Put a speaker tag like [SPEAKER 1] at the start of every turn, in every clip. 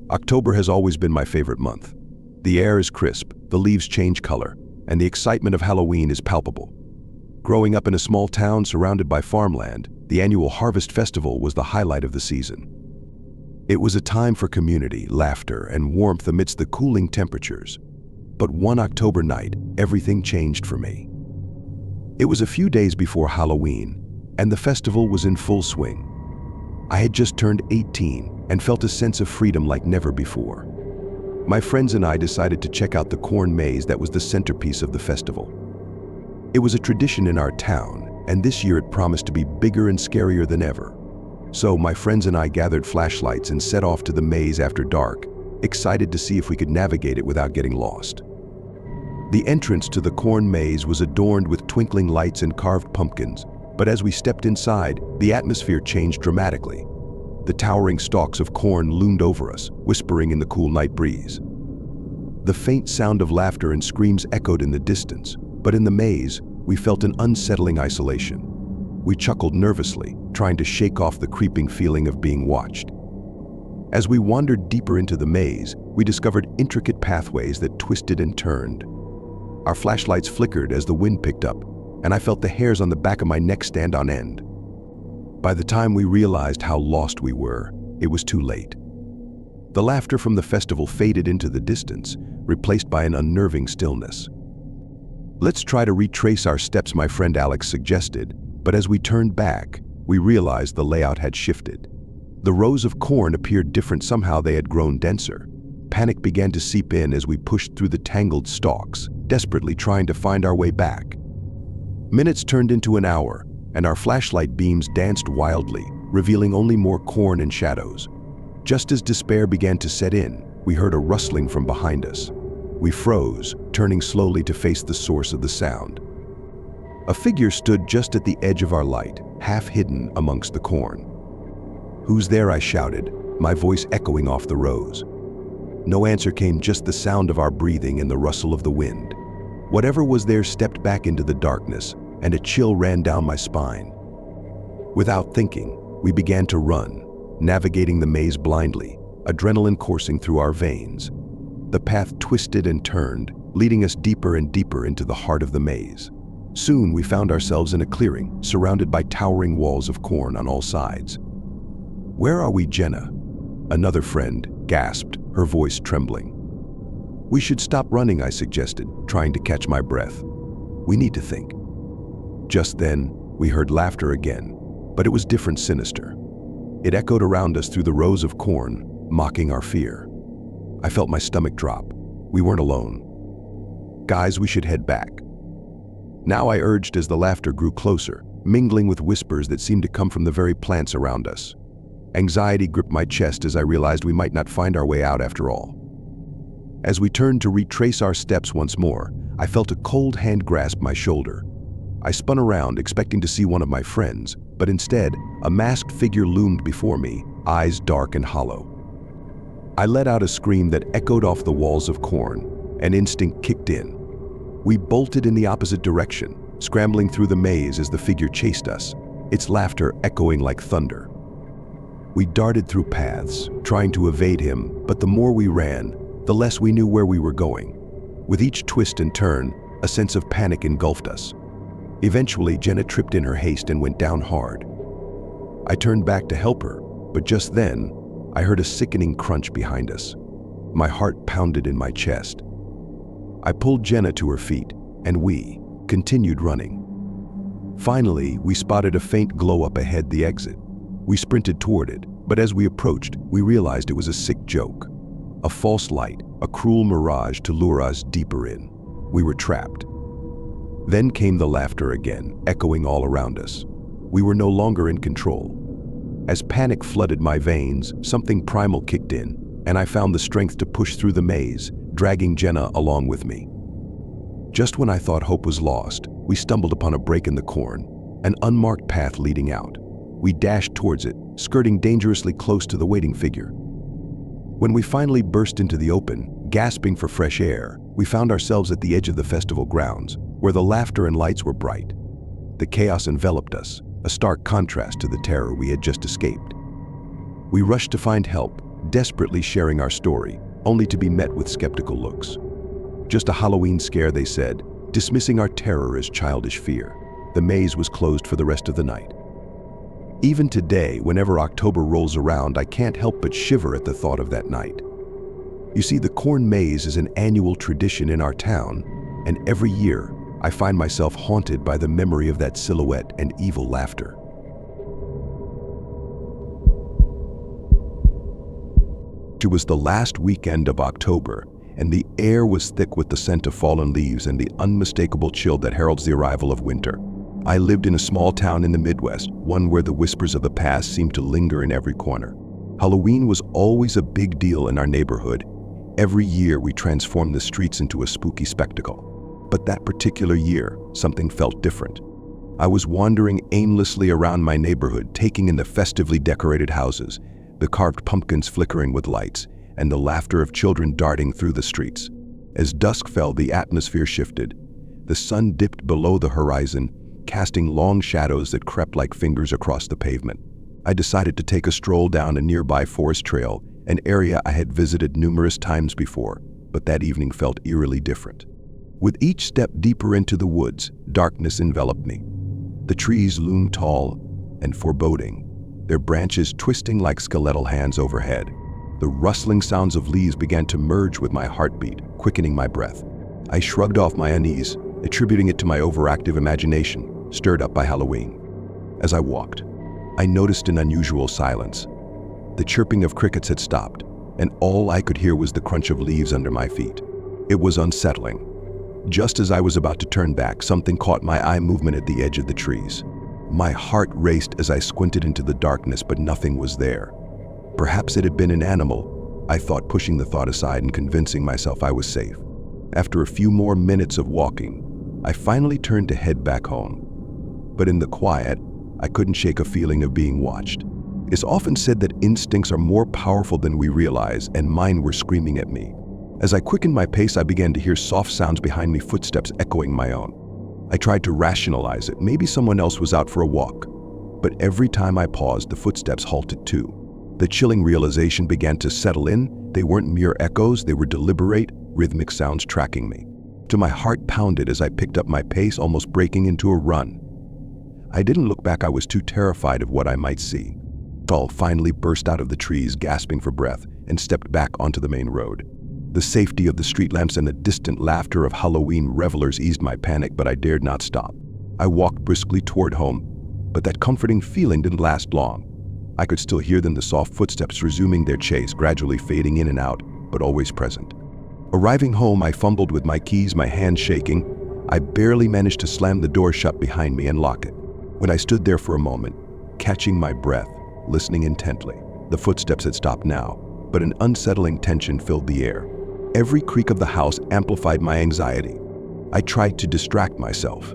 [SPEAKER 1] October has always been my favorite month. The air is crisp, the leaves change color, and the excitement of Halloween is palpable. Growing up in a small town surrounded by farmland, the annual Harvest Festival was the highlight of the season. It was a time for community, laughter, and warmth amidst the cooling temperatures. But one October night, everything changed for me. It was a few days before Halloween, and the festival was in full swing. I had just turned 18 and felt a sense of freedom like never before. My friends and I decided to check out the corn maze that was the centerpiece of the festival. It was a tradition in our town, and this year it promised to be bigger and scarier than ever. So my friends and I gathered flashlights and set off to the maze after dark, excited to see if we could navigate it without getting lost. The entrance to the corn maze was adorned with twinkling lights and carved pumpkins, but as we stepped inside, the atmosphere changed dramatically. The towering stalks of corn loomed over us, whispering in the cool night breeze. The faint sound of laughter and screams echoed in the distance, but in the maze, we felt an unsettling isolation. We chuckled nervously, trying to shake off the creeping feeling of being watched. As we wandered deeper into the maze, we discovered intricate pathways that twisted and turned. Our flashlights flickered as the wind picked up, and I felt the hairs on the back of my neck stand on end. By the time we realized how lost we were, it was too late. The laughter from the festival faded into the distance, replaced by an unnerving stillness. "Let's try to retrace our steps," my friend Alex suggested, but as we turned back, we realized the layout had shifted. The rows of corn appeared different. Somehow they had grown denser. Panic began to seep in as we pushed through the tangled stalks, desperately trying to find our way back. Minutes turned into an hour, and our flashlight beams danced wildly, revealing only more corn and shadows. Just as despair began to set in, we heard a rustling from behind us. We froze, turning slowly to face the source of the sound. A figure stood just at the edge of our light, half hidden amongst the corn. "Who's there?" I shouted, my voice echoing off the rows. No answer came, just the sound of our breathing and the rustle of the wind. Whatever was there stepped back into the darkness, and a chill ran down my spine. Without thinking, we began to run, navigating the maze blindly, adrenaline coursing through our veins. The path twisted and turned, leading us deeper and deeper into the heart of the maze. Soon we found ourselves in a clearing, surrounded by towering walls of corn on all sides. "Where are we, Jenna?" Another friend gasped, her voice trembling. "We should stop running," I suggested, trying to catch my breath. "We need to think." Just then, we heard laughter again, but it was different, sinister. It echoed around us through the rows of corn, mocking our fear. I felt my stomach drop. We weren't alone. "Guys, we should head back." Now I urged as the laughter grew closer, mingling with whispers that seemed to come from the very plants around us. Anxiety gripped my chest as I realized we might not find our way out after all. As we turned to retrace our steps once more, I felt a cold hand grasp my shoulder. I spun around, expecting to see one of my friends, but instead, a masked figure loomed before me, eyes dark and hollow. I let out a scream that echoed off the walls of corn, and instinct kicked in. We bolted in the opposite direction, scrambling through the maze as the figure chased us, its laughter echoing like thunder. We darted through paths, trying to evade him, but the more we ran, the less we knew where we were going. With each twist and turn, a sense of panic engulfed us. Eventually, Jenna tripped in her haste and went down hard. I turned back to help her, but just then, I heard a sickening crunch behind us. My heart pounded in my chest. I pulled Jenna to her feet, and we continued running. Finally, we spotted a faint glow up ahead, the exit. We sprinted toward it, but as we approached, we realized it was a sick joke. A false light, a cruel mirage to lure us deeper in. We were trapped. Then came the laughter again, echoing all around us. We were no longer in control. As panic flooded my veins, something primal kicked in, and I found the strength to push through the maze, dragging Jenna along with me. Just when I thought hope was lost, we stumbled upon a break in the corn, an unmarked path leading out. We dashed towards it, skirting dangerously close to the waiting figure. When we finally burst into the open, gasping for fresh air, we found ourselves at the edge of the festival grounds, where the laughter and lights were bright. The chaos enveloped us, a stark contrast to the terror we had just escaped. We rushed to find help, desperately sharing our story, only to be met with skeptical looks. Just a Halloween scare, they said, dismissing our terror as childish fear. The maze was closed for the rest of the night. Even today, whenever October rolls around, I can't help but shiver at the thought of that night. You see, the corn maze is an annual tradition in our town, and every year, I find myself haunted by the memory of that silhouette and evil laughter. It was the last weekend of October, and the air was thick with the scent of fallen leaves and the unmistakable chill that heralds the arrival of winter. I lived in a small town in the Midwest, one where the whispers of the past seemed to linger in every corner. Halloween was always a big deal in our neighborhood. Every year we transformed the streets into a spooky spectacle. But that particular year, something felt different. I was wandering aimlessly around my neighborhood, taking in the festively decorated houses, the carved pumpkins flickering with lights, and the laughter of children darting through the streets. As dusk fell, the atmosphere shifted. The sun dipped below the horizon, casting long shadows that crept like fingers across the pavement. I decided to take a stroll down a nearby forest trail, an area I had visited numerous times before, but that evening felt eerily different. With each step deeper into the woods, darkness enveloped me. The trees loomed tall and foreboding, their branches twisting like skeletal hands overhead. The rustling sounds of leaves began to merge with my heartbeat, quickening my breath. I shrugged off my unease, attributing it to my overactive imagination, stirred up by Halloween. As I walked, I noticed an unusual silence. The chirping of crickets had stopped, and all I could hear was the crunch of leaves under my feet. It was unsettling. Just as I was about to turn back, something caught my eye movement at the edge of the trees. My heart raced as I squinted into the darkness, but nothing was there. Perhaps it had been an animal, I thought, pushing the thought aside and convincing myself I was safe. After a few more minutes of walking, I finally turned to head back home. But in the quiet, I couldn't shake a feeling of being watched. It's often said that instincts are more powerful than we realize, and mine were screaming at me. As I quickened my pace, I began to hear soft sounds behind me, footsteps echoing my own. I tried to rationalize it. Maybe someone else was out for a walk. But every time I paused, the footsteps halted too. The chilling realization began to settle in. They weren't mere echoes, they were deliberate, rhythmic sounds tracking me. My heart pounded as I picked up my pace, almost breaking into a run. I didn't look back. I was too terrified of what I might see. Tall finally burst out of the trees, gasping for breath, and stepped back onto the main road. The safety of the street lamps and the distant laughter of Halloween revelers eased my panic, but I dared not stop. I walked briskly toward home, but that comforting feeling didn't last long. I could still hear them, the soft footsteps resuming their chase, gradually fading in and out, but always present. Arriving home, I fumbled with my keys, my hands shaking. I barely managed to slam the door shut behind me and lock it. When I stood there for a moment, catching my breath, listening intently, the footsteps had stopped now, but an unsettling tension filled the air. Every creak of the house amplified my anxiety. I tried to distract myself.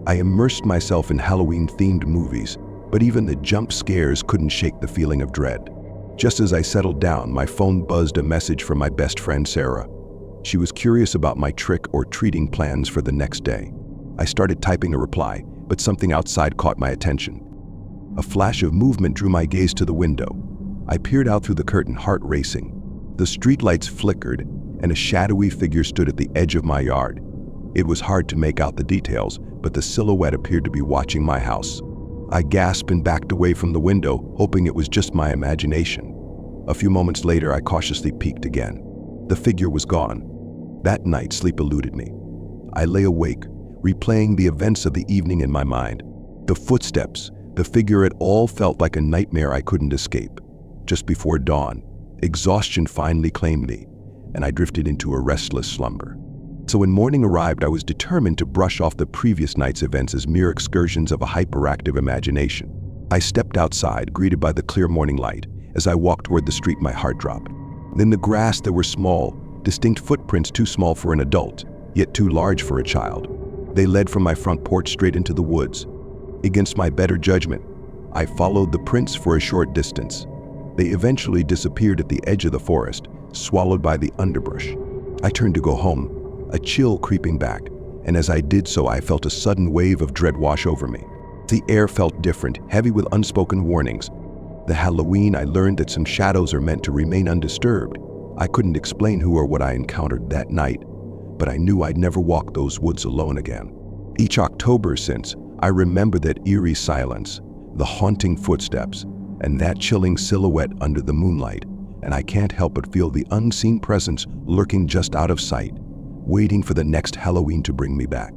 [SPEAKER 1] I immersed myself in Halloween-themed movies, but even the jump scares couldn't shake the feeling of dread. Just as I settled down, my phone buzzed a message from my best friend, Sarah. She was curious about my trick or treating plans for the next day. I started typing a reply, but something outside caught my attention. A flash of movement drew my gaze to the window. I peered out through the curtain, heart racing. The streetlights flickered, and a shadowy figure stood at the edge of my yard. It was hard to make out the details, but the silhouette appeared to be watching my house. I gasped and backed away from the window, hoping it was just my imagination. A few moments later, I cautiously peeked again. The figure was gone. That night, sleep eluded me. I lay awake, replaying the events of the evening in my mind. The footsteps, the figure, it all felt like a nightmare I couldn't escape. Just before dawn, exhaustion finally claimed me, and I drifted into a restless slumber. So when morning arrived, I was determined to brush off the previous night's events as mere excursions of a hyperactive imagination. I stepped outside, greeted by the clear morning light. As I walked toward the street, my heart dropped. In the grass, there were small, distinct footprints, too small for an adult, yet too large for a child. They led from my front porch straight into the woods. Against my better judgment, I followed the prints for a short distance. They eventually disappeared at the edge of the forest, swallowed by the underbrush. I turned to go home, a chill creeping back, and as I did so, I felt a sudden wave of dread wash over me. The air felt different, heavy with unspoken warnings. The Halloween, I learned that some shadows are meant to remain undisturbed. I couldn't explain who or what I encountered that night, but I knew I'd never walk those woods alone again. Each October since, I remember that eerie silence, the haunting footsteps, and that chilling silhouette under the moonlight, and I can't help but feel the unseen presence lurking just out of sight, waiting for the next Halloween to bring me back.